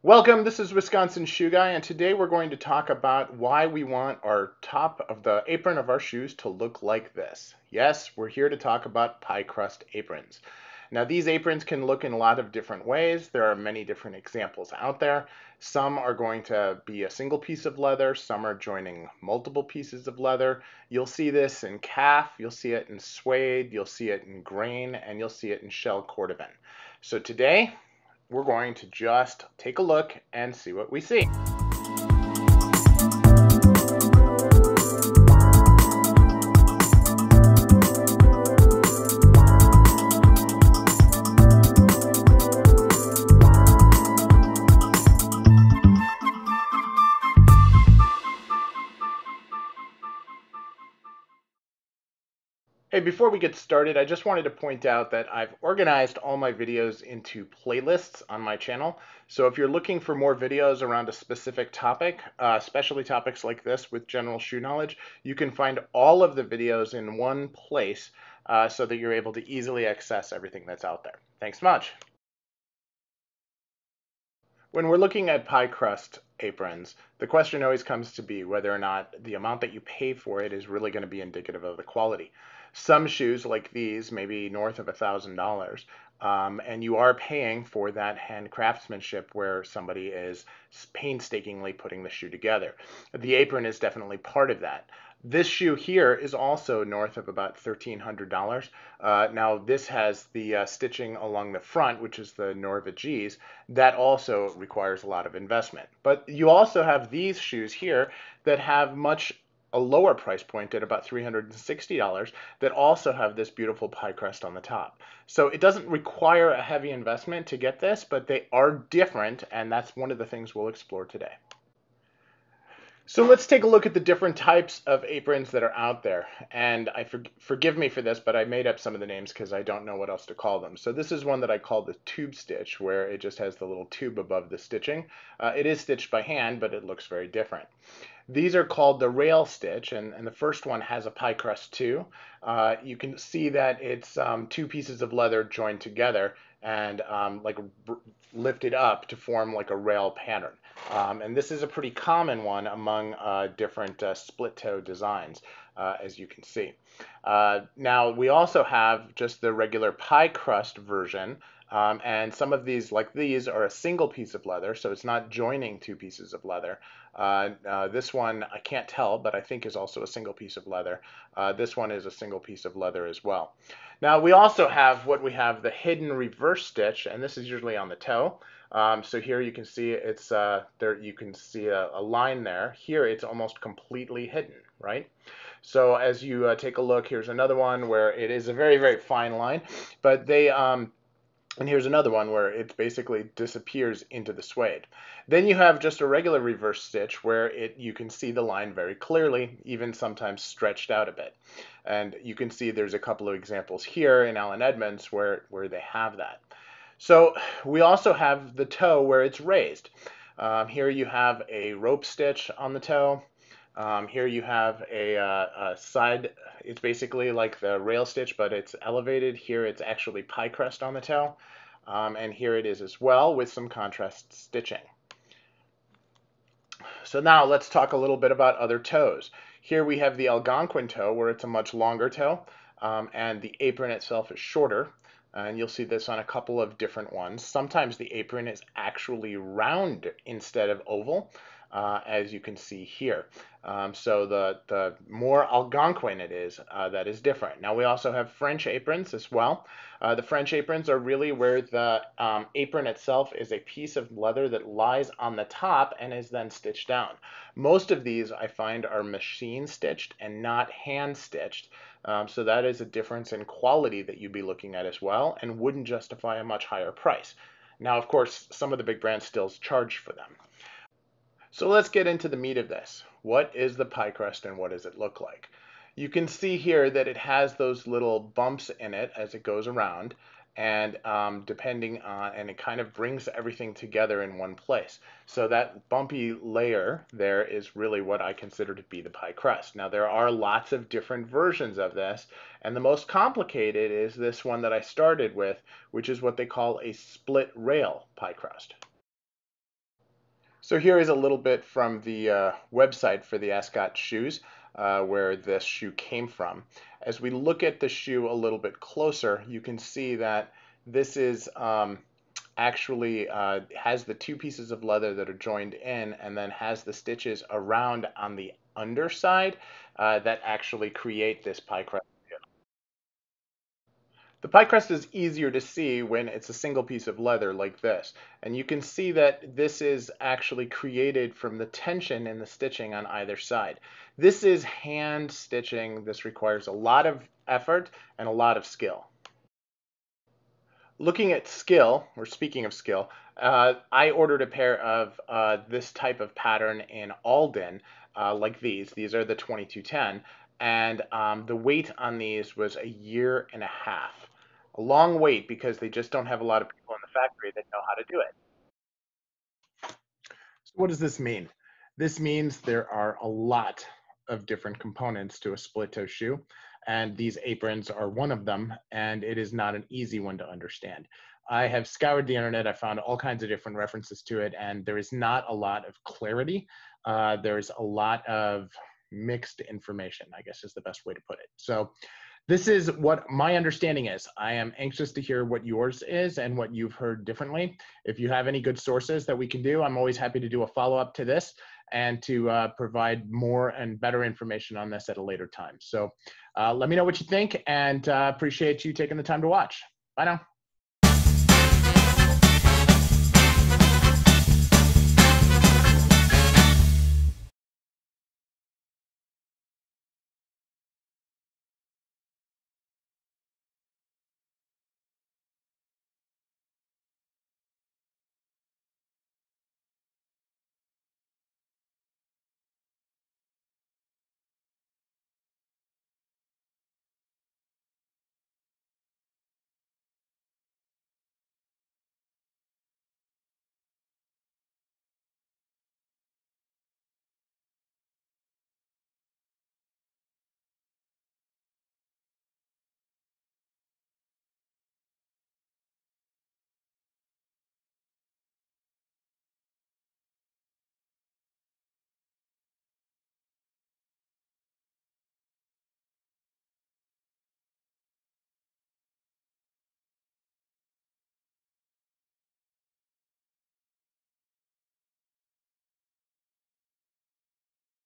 Welcome, this is Wisconsin Shoe Guy, and today we're going to talk about why we want our top of the apron of our shoes to look like this. Yes, we're here to talk about pie crust aprons. Now, these aprons can look in a lot of different ways. There are many different examples out there. Some are going to be a single piece of leather, some are joining multiple pieces of leather. You'll see this in calf, you'll see it in suede, you'll see it in grain, and you'll see it in shell cordovan. So today, we're going to just take a look and see what we see. Hey, before we get started, I just wanted to point out that I've organized all my videos into playlists on my channel. So if you're looking for more videos around a specific topic, especially topics like this with general shoe knowledge, you can find all of the videos in one place so that you're able to easily access everything that's out there. Thanks much. When we're looking at pie crust aprons, the question always comes to be whether or not the amount that you pay for it is really going to be indicative of the quality. Some shoes like these may be north of $1,000, and you are paying for that hand craftsmanship where somebody is painstakingly putting the shoe together. The apron is definitely part of that. This shoe here is also north of about $1,300. Now this has the stitching along the front, which is the Norvegies. That also requires a lot of investment. But you also have these shoes here that have a lower price point at about $360 that also have this beautiful pie crust on the top. So it doesn't require a heavy investment to get this, but they are different, and that's one of the things we'll explore today. So let's take a look at the different types of aprons that are out there. And forgive me for this, but I made up some of the names because I don't know what else to call them. So this is one that I call the tube stitch, where it just has the little tube above the stitching. It is stitched by hand, but it looks very different. These are called the rail stitch, and the first one has a pie crust too. You can see that it's two pieces of leather joined together and lifted up to form like a rail pattern. And this is a pretty common one among different split toe designs, as you can see. Now we also have just the regular pie crust version, and some of these, like these, are a single piece of leather, so it's not joining two pieces of leather. This one, I can't tell, but I think is also a single piece of leather. This one is a single piece of leather as well. Now we also have the hidden reverse stitch, and this is usually on the toe. So here you can see it's there. You can see a line there. Here it's almost completely hidden, right? So as you take a look, here's another one where it is a very, very fine line, but and here's another one where it basically disappears into the suede. Then you have just a regular reverse stitch where you can see the line very clearly, even sometimes stretched out a bit. And you can see there's a couple of examples here in Allen Edmonds where they have that. So we also have the toe where it's raised. Here you have a rope stitch on the toe. Here you have a side, it's basically like the rail stitch, but it's elevated. Here it's actually pie crust on the toe. And here it is as well with some contrast stitching. So now let's talk a little bit about other toes. Here we have the Algonquin toe, where it's a much longer toe, and the apron itself is shorter. And you'll see this on a couple of different ones. Sometimes the apron is actually round instead of oval, as you can see here. So the more Algonquin it is, that is different. Now we also have French aprons as well. The French aprons are really where the apron itself is a piece of leather that lies on the top and is then stitched down. Most of these I find are machine stitched and not hand stitched. So that is a difference in quality that you'd be looking at as well, and wouldn't justify a much higher price. Now, of course, some of the big brands still charge for them. So let's get into the meat of this. What is the pie crust and what does it look like? You can see here that it has those little bumps in it as it goes around, and and it kind of brings everything together in one place. So that bumpy layer there is really what I consider to be the pie crust. Now there are lots of different versions of this, and the most complicated is this one that I started with, which is what they call a split rail pie crust. So here is a little bit from the website for the Ascot shoes, where this shoe came from. As we look at the shoe a little bit closer, you can see that this is actually has the two pieces of leather that are joined in, and then has the stitches around on the underside that actually create this pie crust. The pie crust is easier to see when it's a single piece of leather like this. And you can see that this is actually created from the tension in the stitching on either side. This is hand stitching. This requires a lot of effort and a lot of skill. Looking at skill, or speaking of skill, I ordered a pair of this type of pattern in Alden, like these. These are the 2210, and the wait on these was a year and a half. A long wait because they just don't have a lot of people in the factory that know how to do it. So what does this mean? This means there are a lot of different components to a split toe shoe, and these aprons are one of them, and it is not an easy one to understand. I have scoured the internet, I found all kinds of different references to it, and there is not a lot of clarity. There's a lot of mixed information, I guess is the best way to put it. So this is what my understanding is. I am anxious to hear what yours is and what you've heard differently. If you have any good sources that we can do, I'm always happy to do a follow-up to this and to provide more and better information on this at a later time. So let me know what you think, and appreciate you taking the time to watch. Bye now.